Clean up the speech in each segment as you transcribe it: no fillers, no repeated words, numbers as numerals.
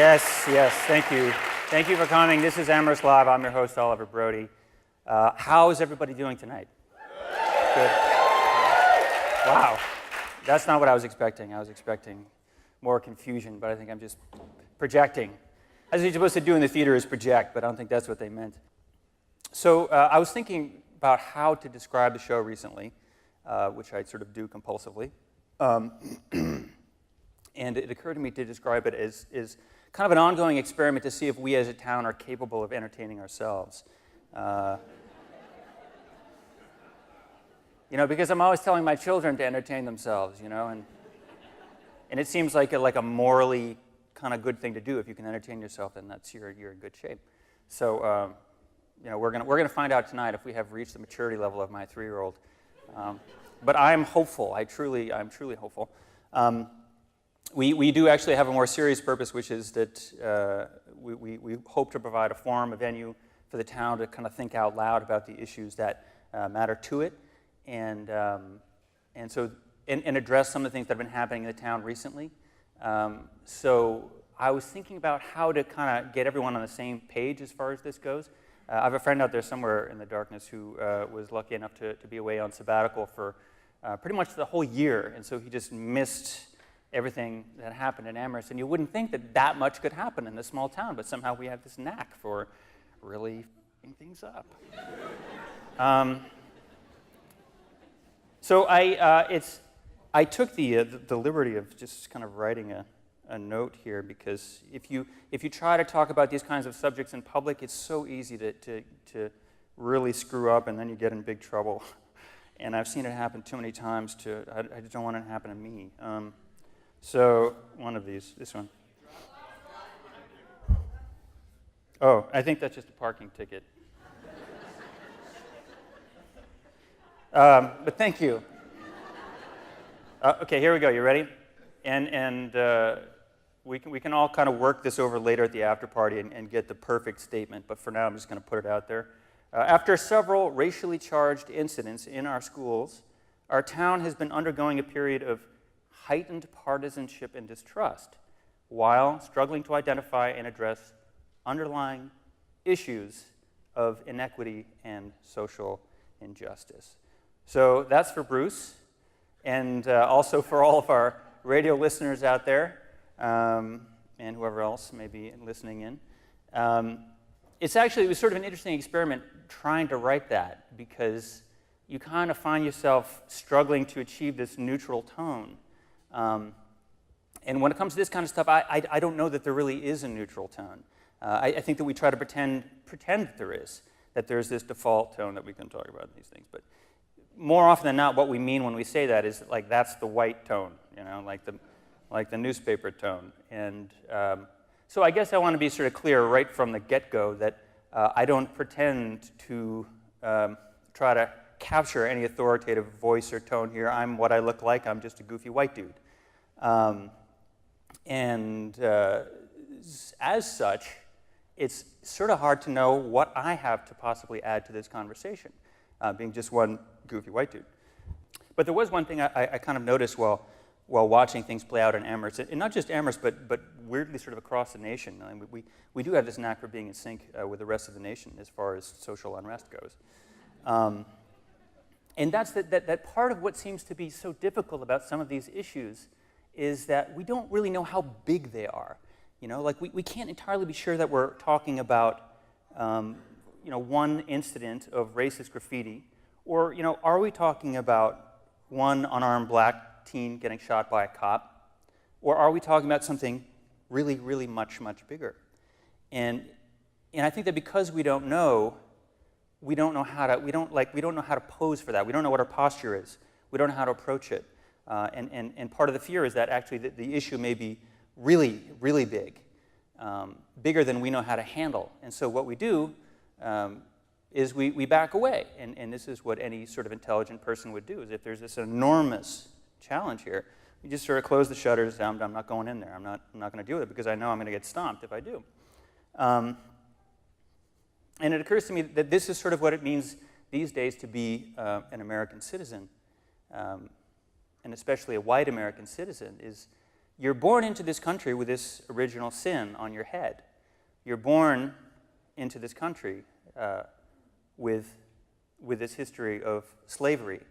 Yes, thank you. Thank you for coming. This is Amherst Live. I'm your host, Oliver Broudy. How is everybody doing tonight? Good. Wow. That's not what I was expecting. I was expecting more confusion, but I think I'm just projecting. As you're supposed to do in the theater is project, but I don't think that's what they meant. So I was thinking about how to describe the show recently, which I sort of do compulsively. And it occurred to me to describe it as kind of an ongoing experiment to see if we as a town are capable of entertaining ourselves. Because I'm always telling my children to entertain themselves, and it seems like a morally kind of good thing to do. If you can entertain yourself, then you're in good shape. So, we're gonna find out tonight if we have reached the maturity level of my 3-year-old. But I'm hopeful. I'm truly hopeful. We do actually have a more serious purpose, which is that we hope to provide a forum, a venue for the town to kind of think out loud about the issues that matter to it, and address some of the things that have been happening in the town recently. So I was thinking about how to kind of get everyone on the same page as far as this goes. I have a friend out there somewhere in the darkness who was lucky enough to be away on sabbatical for pretty much the whole year, and so he just missed everything that happened in Amherst. And you wouldn't think that much could happen in this small town, but somehow we have this knack for really f***ing things up. So I took the liberty of just kind of writing a note here, because if you try to talk about these kinds of subjects in public, it's so easy to really screw up, and then you get in big trouble. And I've seen it happen too many times. I just don't want it to happen to me. So one of these, this one. Oh, I think that's just a parking ticket. But thank you. Okay, here we go. You ready? And we can all kind of work this over later at the after party and get the perfect statement. But for now, I'm just going to put it out there. After several racially charged incidents in our schools, our town has been undergoing a period of heightened partisanship and distrust, while struggling to identify and address underlying issues of inequity and social injustice. So that's for Bruce, and also for all of our radio listeners out there, and whoever else may be listening in. It was sort of an interesting experiment trying to write that, because you kind of find yourself struggling to achieve this neutral tone. And when it comes to this kind of stuff, I don't know that there really is a neutral tone. I think that we try to pretend that there is, that there's this default tone that we can talk about in these things. But more often than not, what we mean when we say that is like that's the white tone, like the newspaper tone. And so I guess I want to be sort of clear right from the get-go that I don't pretend to try to capture any authoritative voice or tone here. I'm what I look like. I'm just a goofy white dude. As such, it's sort of hard to know what I have to possibly add to this conversation, being just one goofy white dude. But there was one thing I kind of noticed while watching things play out in Amherst, and not just Amherst, but weirdly sort of across the nation. I mean, we do have this knack for being in sync with the rest of the nation as far as social unrest goes. And that's that part of what seems to be so difficult about some of these issues is that we don't really know how big they are. We can't entirely be sure that we're talking about, one incident of racist graffiti, or, are we talking about one unarmed black teen getting shot by a cop, or are we talking about something really, really much, much bigger? And I think that because we don't know how to pose for that. We don't know what our posture is. We don't know how to approach it. And part of the fear is that actually the issue may be really, really big, bigger than we know how to handle. And so what we do is we back away. And this is what any sort of intelligent person would do, is if there's this enormous challenge here, you just sort of close the shutters. I'm not going in there. I'm not going to deal with it because I know I'm going to get stomped if I do. And it occurs to me that this is sort of what it means these days to be an American citizen, and especially a white American citizen, is you're born into this country with this original sin on your head. You're born into this country with this history of slavery.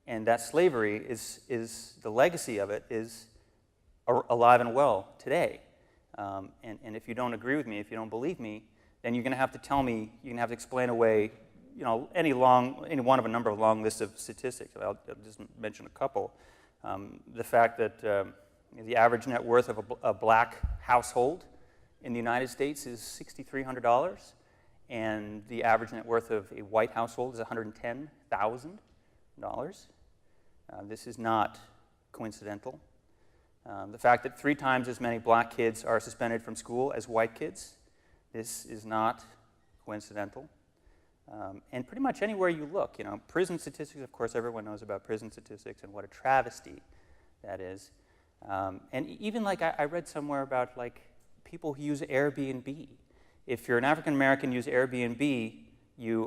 And that slavery is the legacy of it is alive and well today. And if you don't agree with me, if you don't believe me, then you're going to have to tell me, you're going to have to explain away, any one of a number of long lists of statistics. I'll just mention a couple. The fact that the average net worth of a black household in the United States is $6,300, and the average net worth of a white household is $110,000. This is not coincidental. The fact that 3 times as many black kids are suspended from school as white kids, this is not coincidental. And pretty much anywhere you look, prison statistics, of course, everyone knows about prison statistics and what a travesty that is. And even I read somewhere about people who use Airbnb. If you're an African American, use Airbnb,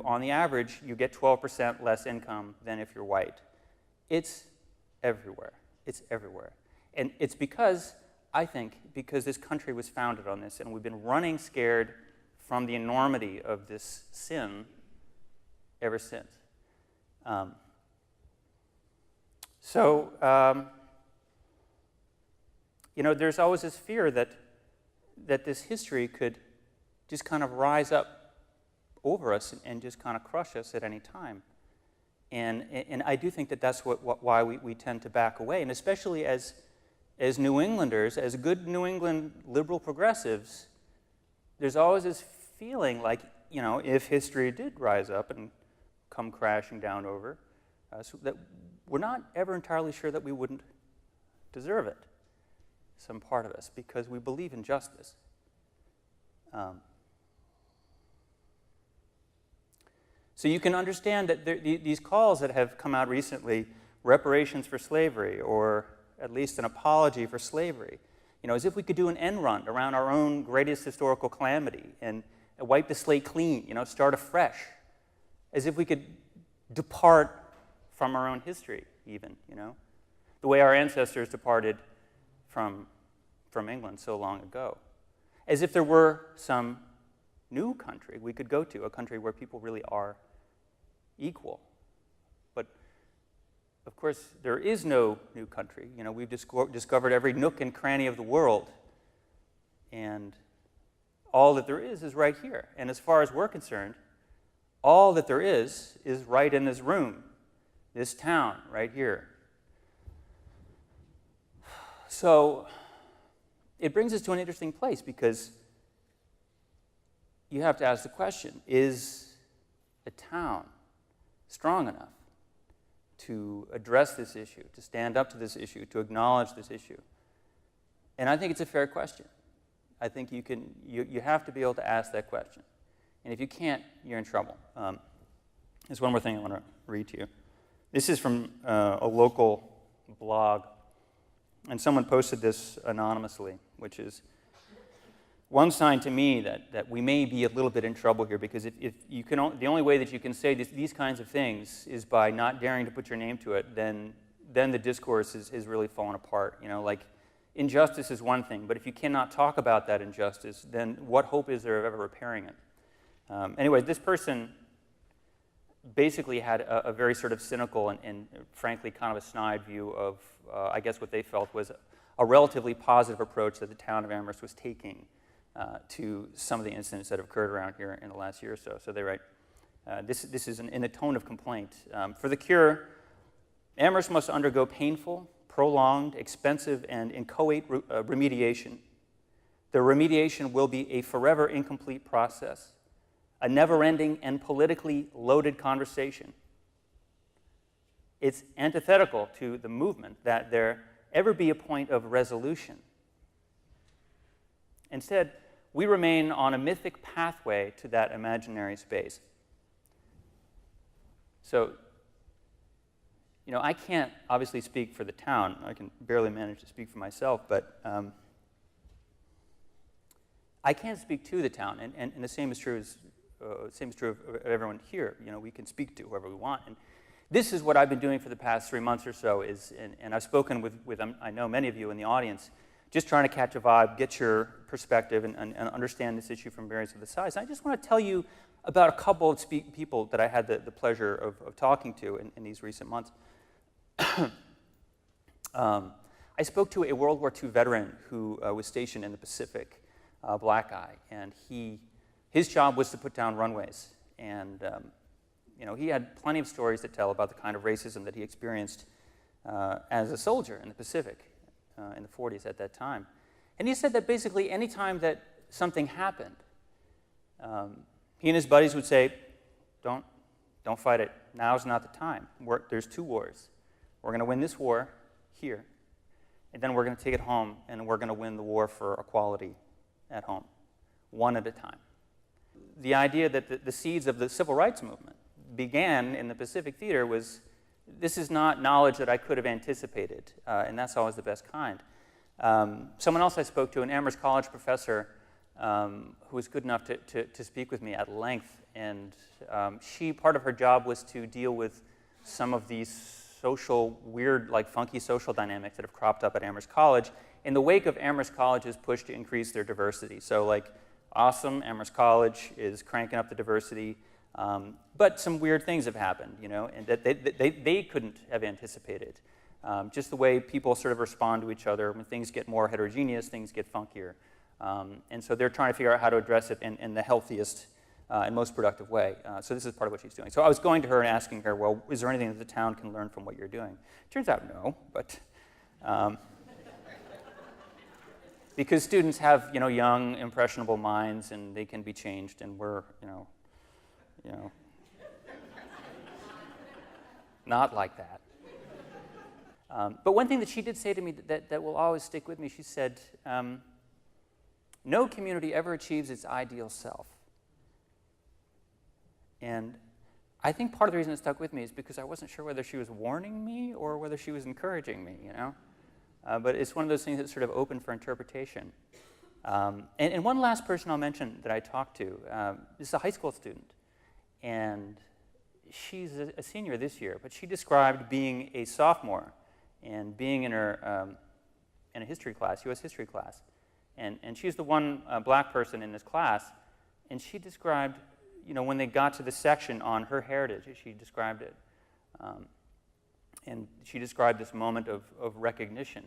on the average, you get 12% less income than if you're white. It's everywhere. It's everywhere. And it's because this country was founded on this, and we've been running scared from the enormity of this sin ever since. There's always this fear that this history could just kind of rise up over us and just kind of crush us at any time. And I do think that that's why we tend to back away, and especially as New Englanders, as good New England liberal progressives, there's always this feeling if history did rise up and come crashing down over us, that we're not ever entirely sure that we wouldn't deserve it, some part of us, because we believe in justice. So you can understand that these calls that have come out recently, reparations for slavery, or at least an apology for slavery, as if we could do an end run around our own greatest historical calamity and wipe the slate clean, start afresh, as if we could depart from our own history even, the way our ancestors departed from England so long ago. As if there were some new country we could go to, a country where people really are equal. But of course, there is no new country. We've discovered every nook and cranny of the world, and all that there is right here. And as far as we're concerned, all that there is right in this room, this town right here. So it brings us to an interesting place, because you have to ask the question, is a town strong enough to address this issue, to stand up to this issue, to acknowledge this issue? And I think it's a fair question. I think you have to be able to ask that question. And if you can't, you're in trouble. There's one more thing I want to read to you. This is from a local blog, and someone posted this anonymously, which is one sign to me that we may be a little bit in trouble here, because if you can, the only way that you can say these kinds of things is by not daring to put your name to it, then the discourse is really falling apart. Injustice is one thing, but if you cannot talk about that injustice, then what hope is there of ever repairing it? Anyway, this person basically had a very sort of cynical and frankly kind of a snide view of, I guess what they felt was a relatively positive approach that the town of Amherst was taking to some of the incidents that have occurred around here in the last year or so. So they write, this is in a tone of complaint. For the cure, Amherst must undergo painful, prolonged, expensive, and inchoate remediation. The remediation will be a forever incomplete process, a never-ending and politically loaded conversation. It's antithetical to the movement that there ever be a point of resolution. Instead, we remain on a mythic pathway to that imaginary space. So, I can't obviously speak for the town. I can barely manage to speak for myself, but I can't speak to the town, and the same is true of everyone here. We can speak to whoever we want, and this is what I've been doing for the past 3 months or so. And I've spoken with I know many of you in the audience, just trying to catch a vibe, get your perspective, and understand this issue from various other sides. And I just want to tell you about a couple of people that I had the pleasure of talking to in these recent months. I spoke to a World War II veteran who was stationed in the Pacific, black guy, and his job was to put down runways. And he had plenty of stories to tell about the kind of racism that he experienced as a soldier in the Pacific in the 40s at that time. And he said that basically any time that something happened, he and his buddies would say, don't fight it. Now's not the time. There's 2 wars. We're going to win this war here, and then we're going to take it home, and we're going to win the war for equality at home, one at a time. The idea that the seeds of the civil rights movement began in the Pacific Theater this is not knowledge that I could have anticipated, and that's always the best kind. Someone else I spoke to, an Amherst College professor, who was good enough to speak with me at length, and part of her job was to deal with some of these weird, funky social dynamics that have cropped up at Amherst College in the wake of Amherst College's push to increase their diversity. So, awesome, Amherst College is cranking up the diversity, but some weird things have happened, and that they couldn't have anticipated. Just the way people sort of respond to each other. When things get more heterogeneous, things get funkier. And so they're trying to figure out how to address it in the healthiest and most productive way. So this is part of what she's doing. So I was going to her and asking her, well, is there anything that the town can learn from what you're doing? Turns out no, but because students have young, impressionable minds, and they can be changed, and we're not like that. But one thing that she did say to me that will always stick with me, she said, no community ever achieves its ideal self. And I think part of the reason it stuck with me is because I wasn't sure whether she was warning me or whether she was encouraging me, But it's one of those things that's sort of open for interpretation. And one last person I'll mention that I talked to is a high school student. And she's a senior this year, but she described being a sophomore and being in her in a history class, U.S. history class. And she's the one black person in this class, and she described, when they got to the section on her heritage, she described it. And she described this moment of recognition,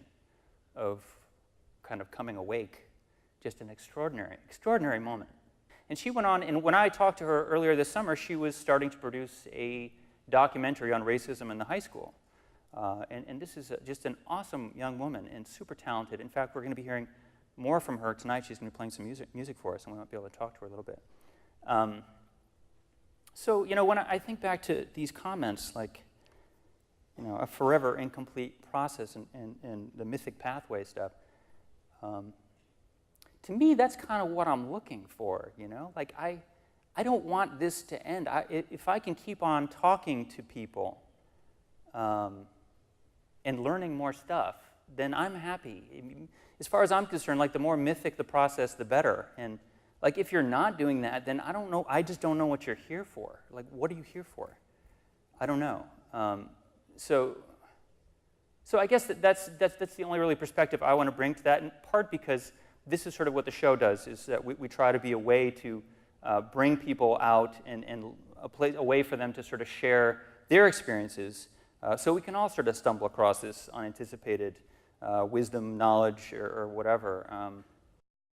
of kind of coming awake, just an extraordinary moment. And she went on, and when I talked to her earlier this summer, she was starting to produce a documentary on racism in the high school. And this is just an awesome young woman and super talented. In fact, we're going to be hearing more from her tonight. She's going to be playing some music for us, and we might be able to talk to her a little bit. So, when I think back to these comments, a forever incomplete process and the mythic pathway stuff, to me, that's kind of what I'm looking for, I don't want this to end. If I can keep on talking to people and learning more stuff, then I'm happy. As far as I'm concerned, the more mythic the process, the better. And if you're not doing that, then I don't know. I just don't know what you're here for. What are you here for? I don't know. So I guess that's the only really perspective I want to bring to that, in part because this is sort of what the show does, is that we try to be a way to bring people out and a way for them to sort of share their experiences, so we can all sort of stumble across this unanticipated wisdom, knowledge, or whatever.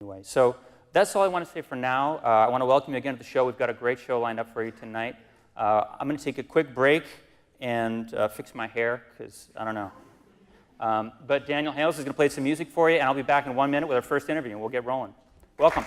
Anyway, so that's all I want to say for now. I want to welcome you again to the show. We've got a great show lined up for you tonight. I'm going to take a quick break and fix my hair, because I don't know. But Daniel Hales is going to play some music for you, and I'll be back in 1 minute with our first interview, and we'll get rolling. Welcome.